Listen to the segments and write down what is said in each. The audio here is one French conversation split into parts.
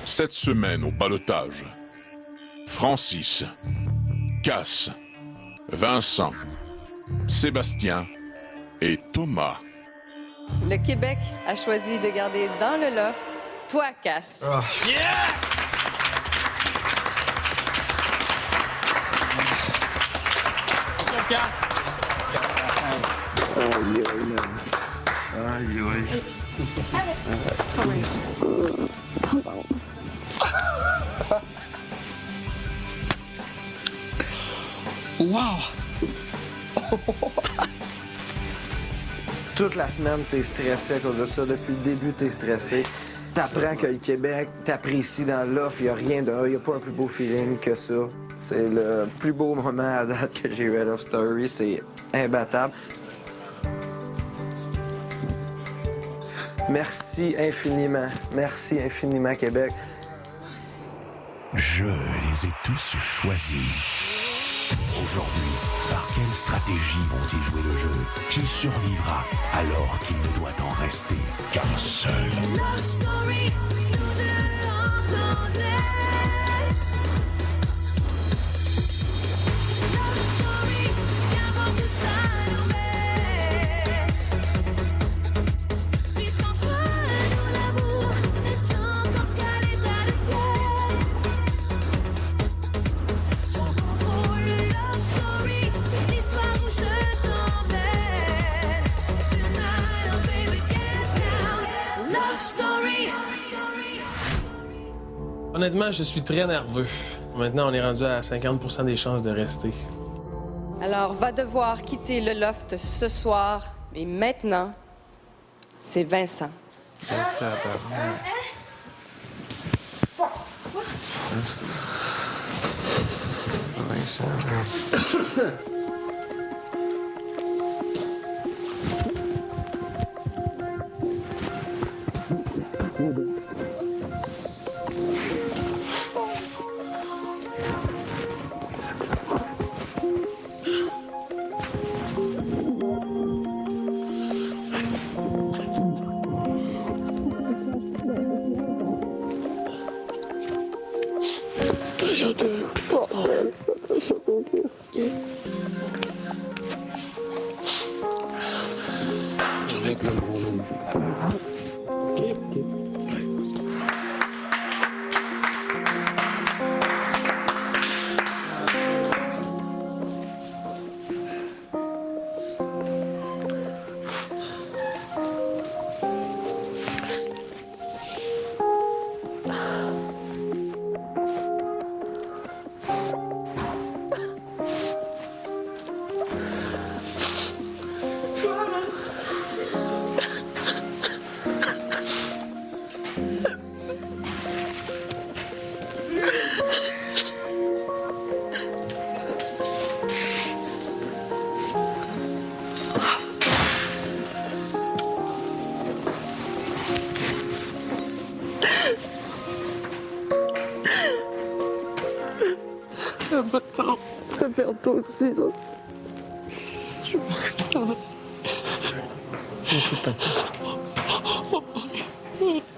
Cette semaine au ballottage, Francis, Cass, Vincent, Sébastien et Thomas. Le Québec a choisi de garder dans le loft toi, Cass. Oh. Yes! Cass. Aïe, aïe. Wow! Toute la semaine, t'es stressé à cause de ça. Depuis le début, t'es stressé. T'apprends que le Québec t'apprécie dans l'offre. Il n'y a rien de... Il n'y a pas un plus beau feeling que ça. C'est le plus beau moment à date que j'ai eu à Love Story. C'est imbattable. Merci infiniment. Merci infiniment, Québec. Je les ai tous choisis. Aujourd'hui, par quelle stratégie vont-ils jouer le jeu? Qui survivra alors qu'il ne doit en rester qu'un seul? Love story, nous deux entendez. Love story, qu'importe où ça nous met. Puisqu'entre nous l'amour n'est encore qu'à l'état de fait. Sans contrôle, love story, c'est l'histoire où je t'emmène. Tonight, oh baby, get down. Love story. Honnêtement, je suis très nerveux. Maintenant, on est rendu à 50% des chances de rester. Alors, va devoir quitter le loft ce soir. Et maintenant, c'est Vincent.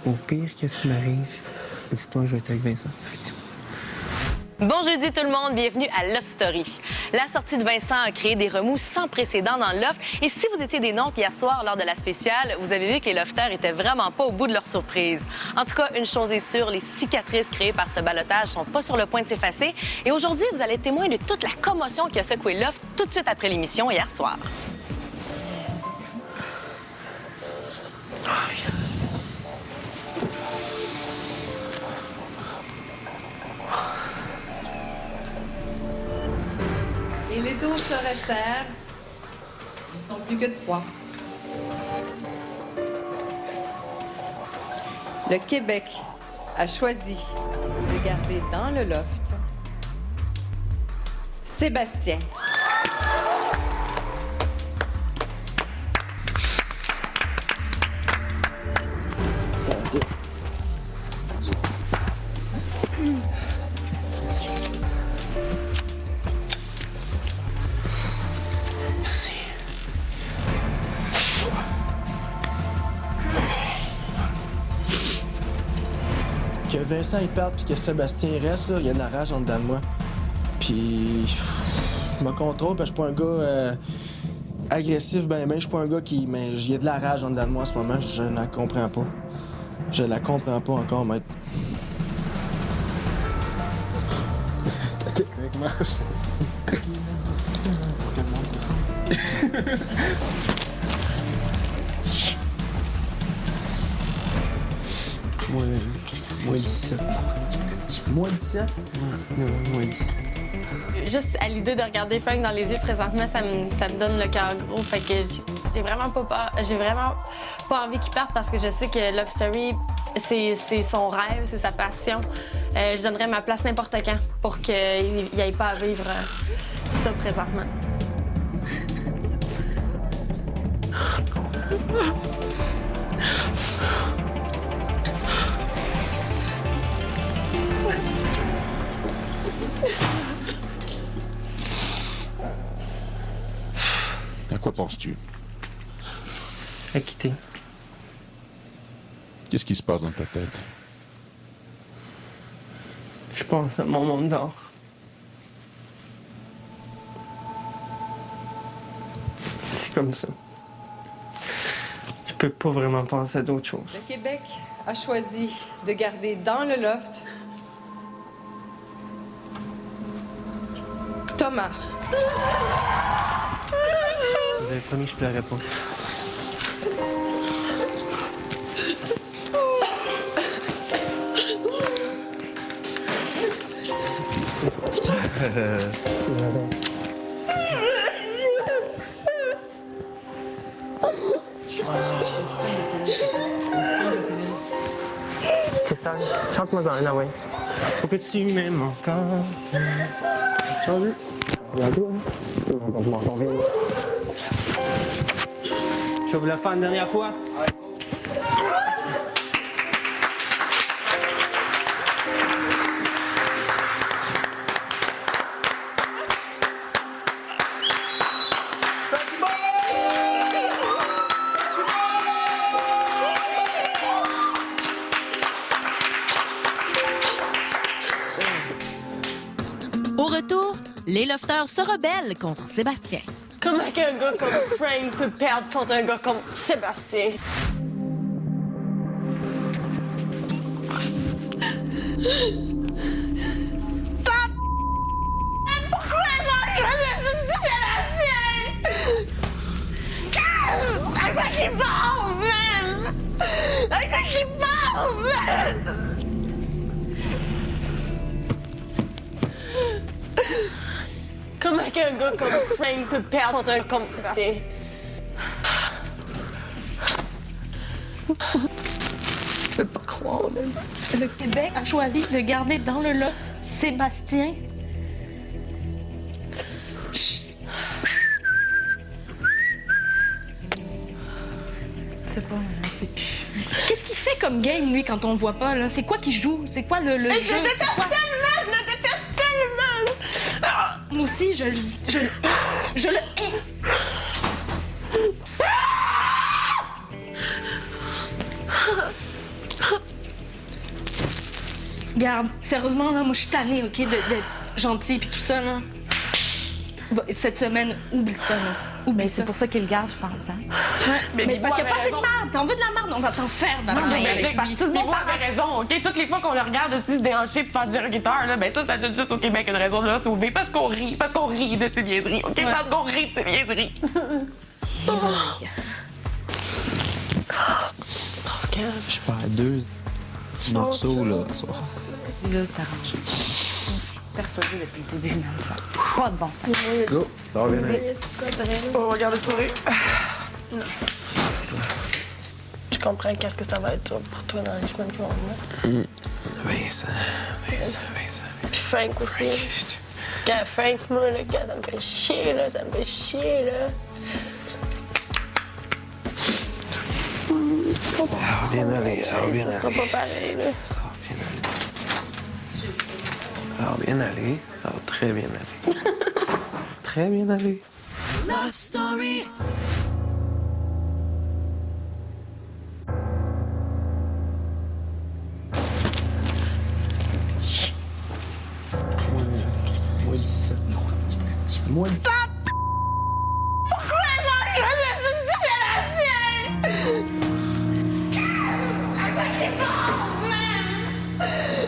Au pire, qu'est-ce qui m'arrive? Dis-toi, je vais être avec Vincent. Ça fait du... Bon jeudi tout le monde, bienvenue à Love Story. La sortie de Vincent a créé des remous sans précédent dans le loft. Et si vous étiez des nôtres hier soir lors de la spéciale, vous avez vu que les lofters étaient vraiment pas au bout de leur surprise. En tout cas, une chose est sûre, les cicatrices créées par ce ballottage sont pas sur le point de s'effacer. Et aujourd'hui, vous allez être témoin de toute la commotion qui a secoué le loft tout de suite après l'émission hier soir. Et les tours se resserrent. Ils ne sont plus que 3. Le Québec a choisi de garder dans le loft Sébastien. Que Vincent il parte puis que Sébastien il reste, là, il y a de la rage en dedans de moi. Puis je me contrôle parce que je suis pas un gars agressif, je suis pas un gars qui... Mais il y a de la rage en dedans de moi en ce moment, je ne la comprends pas. Je la comprends pas encore, maître. Ta technique marche, Moins 17. Moins 17? Moins 17. Juste à l'idée de regarder Frank dans les yeux présentement, ça me donne le cœur gros. Fait que j'ai vraiment pas peur. J'ai vraiment pas envie qu'il parte parce que je sais que Love Story, c'est son rêve, c'est sa passion. Je donnerais ma place n'importe quand pour qu'il n'aille pas à vivre ça présentement. À quoi penses-tu? À quitter. Qu'est-ce qui se passe dans ta tête? Je pense à mon monde d'or. C'est comme ça. Je peux pas vraiment penser à d'autres choses. Le Québec a choisi de garder dans le loft Thomas. Vous avez promis que je pleurais pas. Chante-moi dans un, ouais. Faut que tu m'aimes encore. Chante. Je vais vous la faire une dernière fois. Au retour, les lofters se rebellent contre Sébastien. Comment qu'un gars comme Frank peut perdre contre un gars comme Sébastien? Pourquoi Sébastien? À quoi qu'il pense, man? À quoi qu'il pense, man? Comment qu'un gars comme Frank peut perdre contre un gars comme Sébastien? Je peux pas croire, même. Le Québec a choisi de garder dans le loft Sébastien. C'est pas, c'est plus. Qu'est-ce qu'il fait comme game, lui, quand on le voit pas, là? C'est quoi qu'il joue? C'est quoi le jeu? Je le déteste tellement! Je le déteste tellement! Ah, moi aussi, je le hais. Je le hais. Regarde, sérieusement, là, moi, je suis tannée, OK, d'être gentille puis tout ça, là. Cette semaine, oublie ça, là. Oublie ça. C'est pour ça qu'il le garde, je pense. Hein? Mais c'est parce qu'il n'y a pas assez de merde. T'en veux de la merde, on va t'en faire dans la mais c'est parce que tout le monde avait raison, OK? Toutes les fois qu'on le regarde aussi se déhancher pour faire du guitare, là, ben ça donne juste au Québec une raison de le sauver. Parce qu'on rit de ses niaiseries, OK? Parce qu'on rit de ses niaiseries. Je perds 2 morceaux, là, ce soir. Là, c'est arrangé. Je suis persuadée depuis le début, même ça. Pas de bon sens. Go, ça va bien aller. On regarde le sourire. Je comprends qu'est-ce que ça va être pour toi dans les semaines qui vont venir. Vincent. Puis Frank aussi. Quand Frank, moi, le gars, ça me fait chier, là. Ça me fait chier, là. Ça va bien aller, ça va bien Ça sera aller. pas pareil, là. Ça va bien aller. Ça va bien aller. Ça va très bien aller. Très bien aller. Love Story. moi. Pourquoi j'ai Sébastien? Un gars qui pense, man!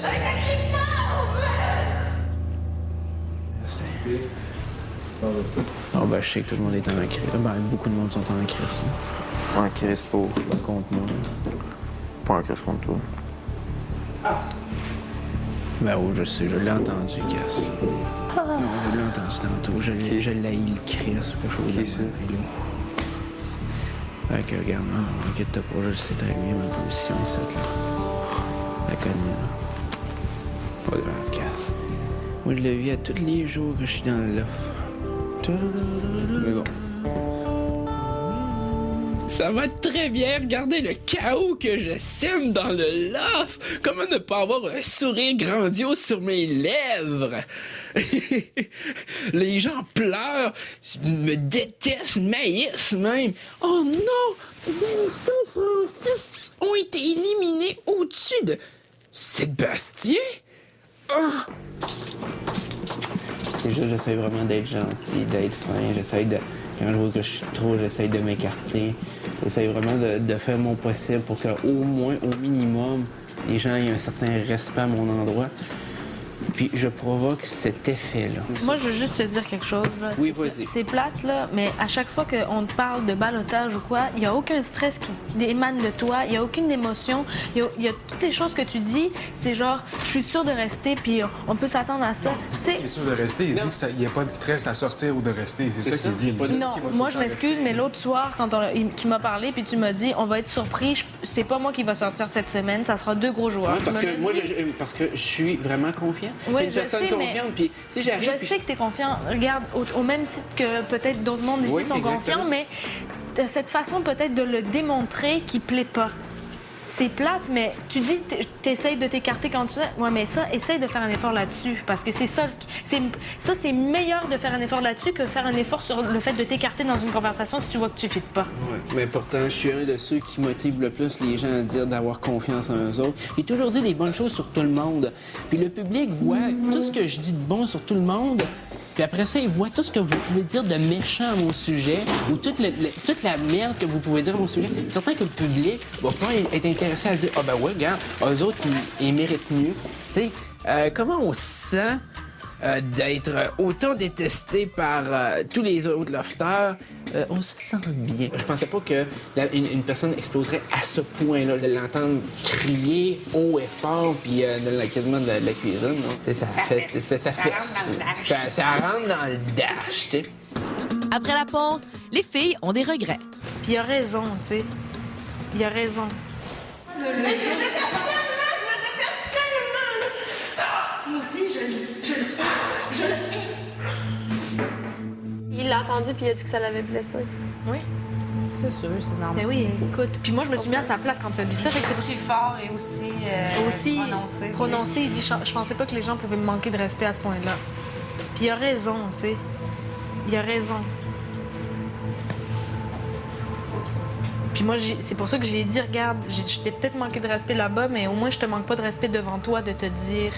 Un gars qui pense! Ah ben, je sais que tout le monde est en crise. Ben, beaucoup de monde sont en crise. En crise pour. Contre moi. Pas en crise contre toi. Ben oui, je sais, je l'ai entendu, Cass. Non, je l'ai entendu tantôt. Je l'ai le Chris ou quelque chose de ça? Fait que, regarde, non, inquiète-toi pas, je sais très bien ma position ici, là. La connais, là. Pas grave, Cass. Moi, je le vis à tous les jours que je suis dans le loft. Mais bon. Ça va très bien, regardez le chaos que je sème dans le loft. Comment ne pas avoir un sourire grandiose sur mes lèvres? Les gens pleurent, me détestent, maïssent même. Oh non! Les Saint-Francis ont été éliminés au-dessus de Sébastien? Ah! Déjà, j'essaie vraiment d'être gentil, d'être fin. J'essaie de... Quand je vois que je suis trop, j'essaie de m'écarter. J'essaie vraiment de faire mon possible pour qu'au moins, au minimum, les gens aient un certain respect à mon endroit. Puis je provoque cet effet-là. Moi, je veux juste te dire quelque chose. Là. Oui, vas-y. C'est plate, là, mais à chaque fois qu'on te parle de ballottage ou quoi, il n'y a aucun stress qui émane de toi, il n'y a aucune émotion. Il y a toutes les choses que tu dis, c'est genre, je suis sûre de rester, puis on peut s'attendre à ça. Il est sûr de rester, il dit qu'il n'y a pas de stress à sortir ou de rester. C'est ça qu'il dit. Non, moi, je m'excuse, mais l'autre soir, quand tu m'as parlé, puis tu m'as dit, on va être surpris, c'est pas moi qui va sortir cette semaine, ça sera 2 gros joueurs. Ouais, parce que je suis vraiment confiant. Oui, une je personne sais, confiante, puis si j'arrive... Je sais que tu es confiant. Regarde, au même titre que peut-être d'autres mondes ici sont confiants, mais de cette façon peut-être de le démontrer qui plaît pas. C'est plate, mais tu dis t'essayes de t'écarter quand tu... Ouais, mais ça, essaye de faire un effort là-dessus, parce que c'est ça... c'est meilleur de faire un effort là-dessus que faire un effort sur le fait de t'écarter dans une conversation si tu vois que tu fites pas. Ouais, mais pourtant, je suis un de ceux qui motivent le plus les gens à dire d'avoir confiance en eux autres. J'ai toujours dit des bonnes choses sur tout le monde. Puis le public voit tout ce que je dis de bon sur tout le monde. Puis après ça, ils voient tout ce que vous pouvez dire de méchant à mon sujet ou toute la merde que vous pouvez dire à mon sujet. C'est certain que le public va pas être intéressé à dire « Ah ben ouais, regarde, eux autres, ils méritent mieux. » Tu sais, comment on se sent d'être autant détesté par tous les autres lofters? On se sent bien. Je pensais pas que une personne exploserait à ce point-là, de l'entendre crier haut et fort, puis quasiment de la cuisine. Non? Ça rentre dans le dash, tu sais. Après la pause, les filles ont des regrets. Puis il a raison, tu sais. Il a raison. Moi aussi, je le hais. Il l'a entendu puis il a dit que ça l'avait blessé. Oui. C'est sûr, c'est normal. Ben oui, écoute. Puis moi, je me suis mis à sa place quand tu as dit ça. Fait que aussi fort et aussi, prononcé. Il dit, je pensais pas que les gens pouvaient me manquer de respect à ce point-là. Puis il a raison, tu sais. Il a raison. Puis moi, c'est pour ça que j'ai dit, regarde, je t'ai peut-être manqué de respect là-bas, mais au moins, je te manque pas de respect devant toi de te dire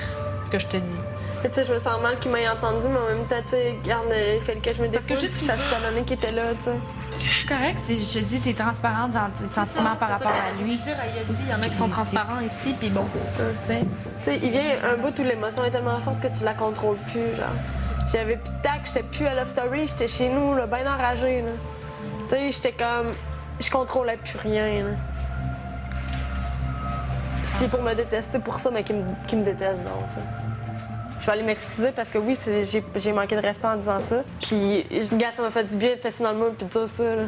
ce que je te dis. Tu sais, je me sens mal qu'il m'ait entendu, mais en même temps, tu sais, regarde, il fallait que je me défoule. Parce que juste ça s'est donné qu'il était là, tu sais. Je suis correcte, je te dis, t'es transparente dans tes sentiments par rapport à lui. Il y en a qui sont transparents ici, puis bon. Tu sais, il vient un bout où l'émotion est tellement forte que tu la contrôles plus, genre. J'avais plus de tact, j'étais plus à Love Story, j'étais chez nous, là, bien enragée, là. Tu sais, j'étais comme... Je contrôlais plus rien, là. C'est pour me détester pour ça, mais qui me déteste, non, tu sais. Je vais aller m'excuser parce que oui, j'ai manqué de respect en disant ça. Puis, gars, ça m'a fait du bien de fesser dans le mur puis de tout ça, là.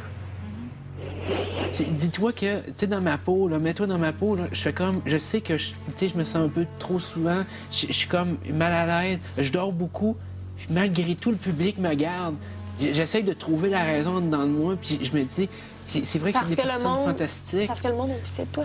Dis-toi que, tu sais, dans ma peau, là, mets-toi dans ma peau, là, je fais comme, je sais que, tu sais, je me sens un peu trop souvent, je suis comme mal à l'aise, je dors beaucoup, puis malgré tout, le public me garde. J'essaie de trouver la raison dans de moi, puis je me dis, c'est vrai que c'est des personnes fantastiques. Parce que le monde a pitié de toi.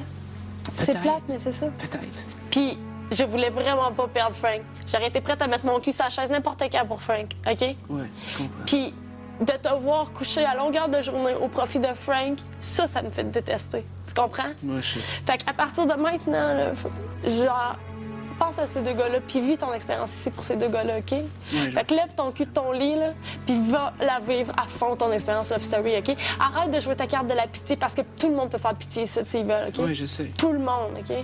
C'est plate, mais c'est ça. Peut-être. Puis, je voulais vraiment pas perdre Frank. J'aurais été prête à mettre mon cul sur la chaise n'importe quand pour Frank, OK? Ouais, je comprends. Puis, de te voir coucher à longueur de journée au profit de Frank, ça me fait détester. Tu comprends? Moi, je sais. Fait qu'à partir de maintenant, là, genre, pense à ces deux gars-là, puis vis ton expérience ici pour ces deux gars-là, OK? Fait que lève ton cul de ton lit, là, puis va la vivre à fond, ton expérience Love Story, OK? Arrête de jouer ta carte de la pitié, parce que tout le monde peut faire pitié ici, s'ils veulent, OK? Oui, je sais. Tout le monde, OK?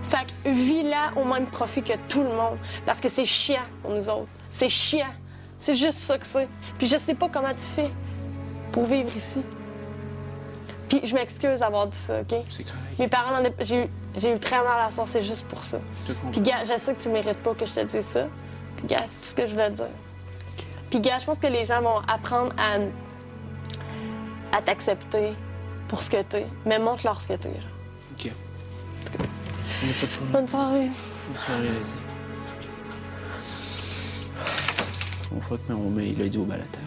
Fait que vis-la au même profit que tout le monde, parce que c'est chiant pour nous autres. C'est chiant. C'est juste ça que c'est. Puis je sais pas comment tu fais pour vivre ici. Puis je m'excuse d'avoir dit ça, OK? C'est correct. Mes parents, j'ai eu très mal à la soirée, c'est juste pour ça. Je te comprends. Puis gars, je sais que tu mérites pas que je te dise ça. Puis gars, c'est tout ce que je voulais te dire. Puis gars, je pense que les gens vont apprendre à t'accepter pour ce que t'es. Mais montre-leur ce que t'es. Genre. OK. On n'a pas de problème. Bonne soirée. Bonne soirée, Lady. On voit que mon mail il a dit au balateur.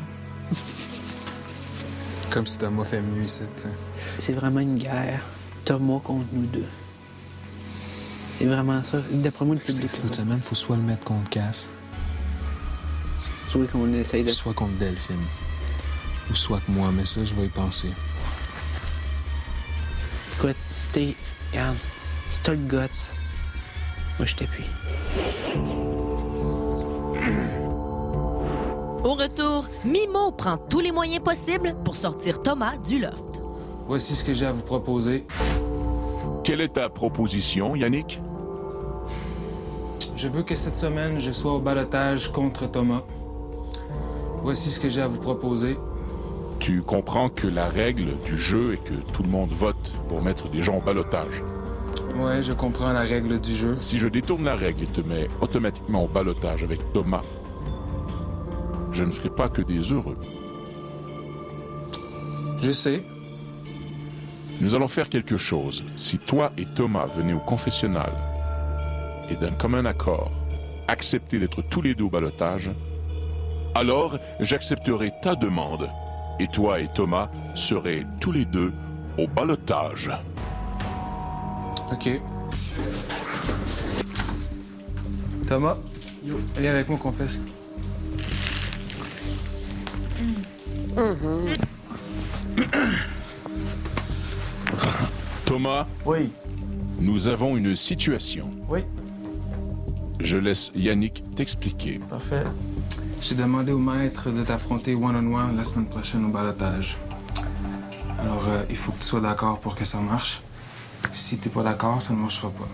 Comme si Thomas fait mieux ici, tu sais. C'est vraiment une guerre. Thomas contre nous deux. C'est vraiment ça. D'après moi, le public... Cette semaine, faut soit le mettre contre Cass, soit qu'on essaye de... soit contre Delphine. Ou soit que moi, mais ça, je vais y penser. Écoute, si regarde, si t'as le guts, moi, je t'appuie. Au retour, Mimo prend tous les moyens possibles pour sortir Thomas du loft. Voici ce que j'ai à vous proposer. Quelle est ta proposition, Yannick? Je veux que cette semaine, je sois au ballottage contre Thomas. Voici ce que j'ai à vous proposer. Tu comprends que la règle du jeu est que tout le monde vote pour mettre des gens au ballottage. Ouais, je comprends la règle du jeu. Si je détourne la règle et te mets automatiquement au ballottage avec Thomas, je ne ferai pas que des heureux. Je sais. Nous allons faire quelque chose. Si toi et Thomas venez au confessionnal et d'un commun accord, acceptez d'être tous les deux au ballottage, alors j'accepterai ta demande et toi et Thomas serez tous les deux au ballottage. OK. Thomas, viens avec moi, confesse. Thomas? Oui. Nous avons une situation. Oui. Je laisse Yannick t'expliquer. Parfait. J'ai demandé au maître de t'affronter one-on-one la semaine prochaine au ballottage. Alors, il faut que tu sois d'accord pour que ça marche. Si t'es pas d'accord, ça ne marchera pas.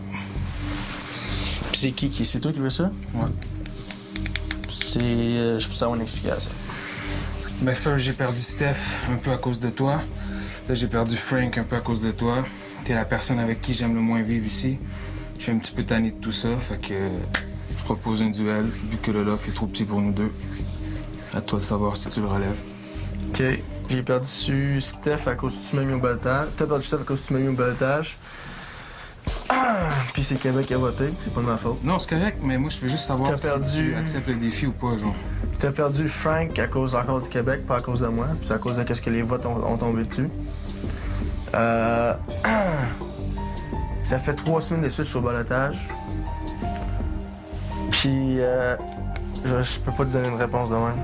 Puis c'est qui? C'est toi qui veux ça? Ouais. Je peux savoir une explication. Ben, first, j'ai perdu Steph un peu à cause de toi. Là, j'ai perdu Frank un peu à cause de toi. T'es la personne avec qui j'aime le moins vivre ici. Je suis un petit peu tanné de tout ça, fait que je propose un duel, vu que le loft est trop petit pour nous deux. À toi de savoir si tu le relèves. OK. J'ai perdu Steph à cause que tu m'as mis au ballottage. T'as perdu Steph à cause que tu m'as mis au ballottage. Puis c'est Québec qui a voté, c'est pas de ma faute. Non, c'est correct, mais moi, je veux juste savoir si tu acceptes le défi ou pas, genre. T'as perdu Frank à cause encore du Québec, pas à cause de moi. Puis c'est à cause de qu'est-ce que les votes ont tombé dessus. Ça fait 3 semaines de suite que je suis au ballottage. Puis je peux pas te donner une réponse de même.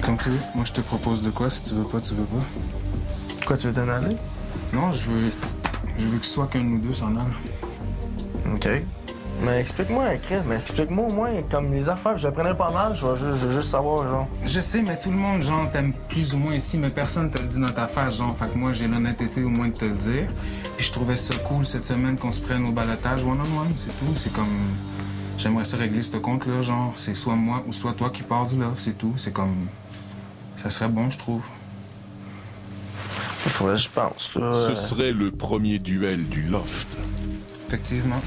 Comme tu veux. Moi, je te propose de quoi. Si tu veux pas, tu veux pas. Quoi, tu veux t'en aller? Non, je veux que ce soit qu'un de nous deux s'en aille. OK. Mais explique-moi, Chris, explique-moi au moins comme les affaires. Je prendrais pas mal, je veux juste savoir, genre. Je sais, mais tout le monde, genre, t'aime plus ou moins ici, mais personne te le dit dans ta face, genre. Fait que moi, j'ai l'honnêteté au moins de te le dire. Puis je trouvais ça cool cette semaine qu'on se prenne au ballottage one-on-one, c'est tout. C'est comme... J'aimerais ça régler ce compte-là, genre. C'est soit moi ou soit toi qui pars du love, c'est tout. C'est comme... Ça serait bon, je trouve. Il faudrait que je pense, là. Ce serait le premier duel du loft. Effectivement.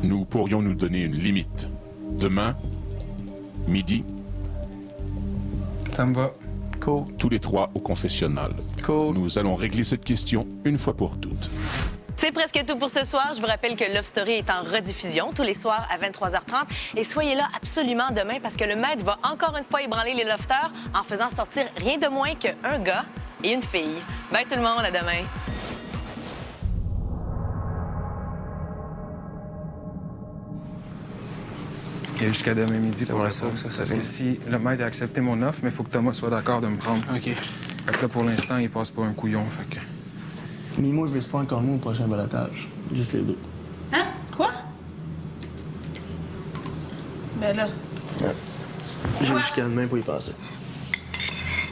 Nous pourrions nous donner une limite. Demain, midi. Ça me va. Cool. Tous les trois au confessionnal. Cool. Nous allons régler cette question une fois pour toutes. C'est presque tout pour ce soir. Je vous rappelle que Love Story est en rediffusion tous les soirs à 23h30. Et soyez là absolument demain parce que le maître va encore une fois ébranler les lofters en faisant sortir rien de moins qu'un gars et une fille. Bye tout le monde, à demain. Il y a jusqu'à demain midi pour ça. Si le maître a accepté mon offre, mais il faut que Thomas soit d'accord de me prendre. OK. Fait que là, pour l'instant, il passe pas un couillon, fait que... Mimo, il veut se prendre contre moi au prochain balotage. Juste les deux. Hein? Quoi? Ben là. Ouais. J'ai jusqu'à demain pour y passer.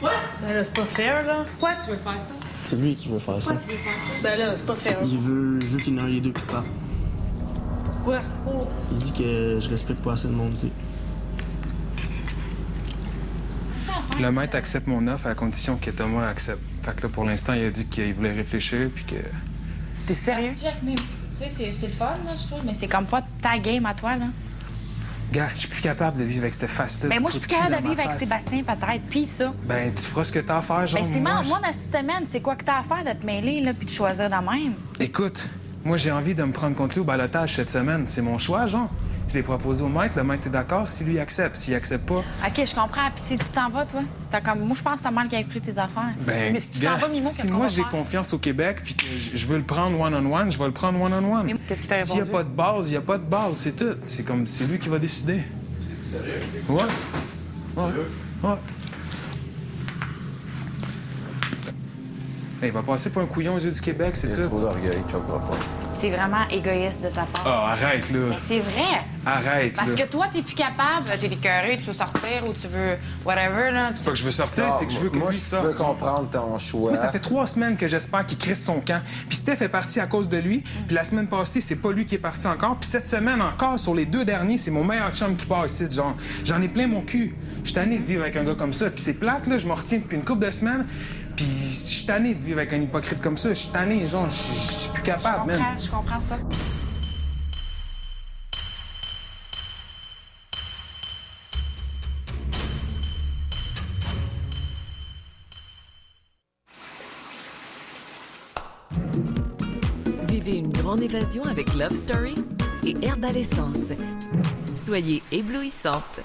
Quoi? Ben là, c'est pas fair, là. Pourquoi tu veux faire ça? C'est lui qui veut faire ça. Pourquoi tu veux faire ça? Ben là, c'est pas fair. Il veut qu'il y en ait les deux qui partent. Pourquoi? Oh. Il dit que je respecte pas assez de monde ici. Le maître accepte mon offre à la condition que Thomas accepte. Fait que là, pour l'instant, il a dit qu'il voulait réfléchir puis que... T'es sérieux? Mais, tu sais, c'est le fun, là, je trouve, mais c'est comme pas ta game à toi, là. Gars, je suis plus capable de vivre avec cette face-là. Ben, moi, je suis plus capable de vivre avec face. Sébastien, peut-être. Puis ça. Ben, tu feras ce que t'as à faire, genre. Ben, c'est moi, moi, dans cette semaine, c'est quoi que t'as à faire de te mêler, là, puis de choisir de même? Écoute, moi, j'ai envie de me prendre contre lui au balotage cette semaine. C'est mon choix, genre. Je l'ai proposé au maître, le maître est d'accord, si lui accepte. S'il accepte pas... OK, je comprends. Puis si tu t'en vas, toi, moi, je pense que t'as mal calculé tes affaires. Ben, mais si tu gars, t'en vas, Mimo, si qu'est-ce qu'on moi va j'ai faire? confiance au Québec puis que je veux le prendre one-on-one, je vais le prendre one-on-one. Mais qu'est-ce qu'il t'a S'il n'y a répondu? pas de base, il n'y a pas de base, c'est tout. C'est lui qui va décider. C'est sérieux? Ouais. Ouais. Hey, il va passer pour un couillon aux yeux du Québec, c'est tout. Il y a trop d'orgueil, tu choqueras pas. C'est vraiment égoïste de ta part. Ah, arrête, là. Mais c'est vrai. Arrête, Parce là. que toi, t'es plus capable, t'es écœuré, tu veux sortir ou tu veux whatever, là. C'est pas que je veux sortir, c'est que je veux que moi, lui je sorte. peux comprendre ton choix. Moi, ça fait 3 semaines que j'espère qu'il crisse son camp. Puis Steph est parti à cause de lui. Puis la semaine passée, c'est pas lui qui est parti encore. Puis cette semaine encore, sur les 2 derniers, c'est mon meilleur chum qui part ici. Genre, j'en ai plein mon cul. Je suis tanné de vivre avec un gars comme ça. Puis c'est plate, là, je m'en retiens depuis une couple de semaines. Puis je suis tanné de vivre avec un hypocrite comme ça. Je suis tanné, genre, je suis plus capable, même. Je comprends ça. Vivez une grande évasion avec Love Story et Herbal Essence. Soyez éblouissantes.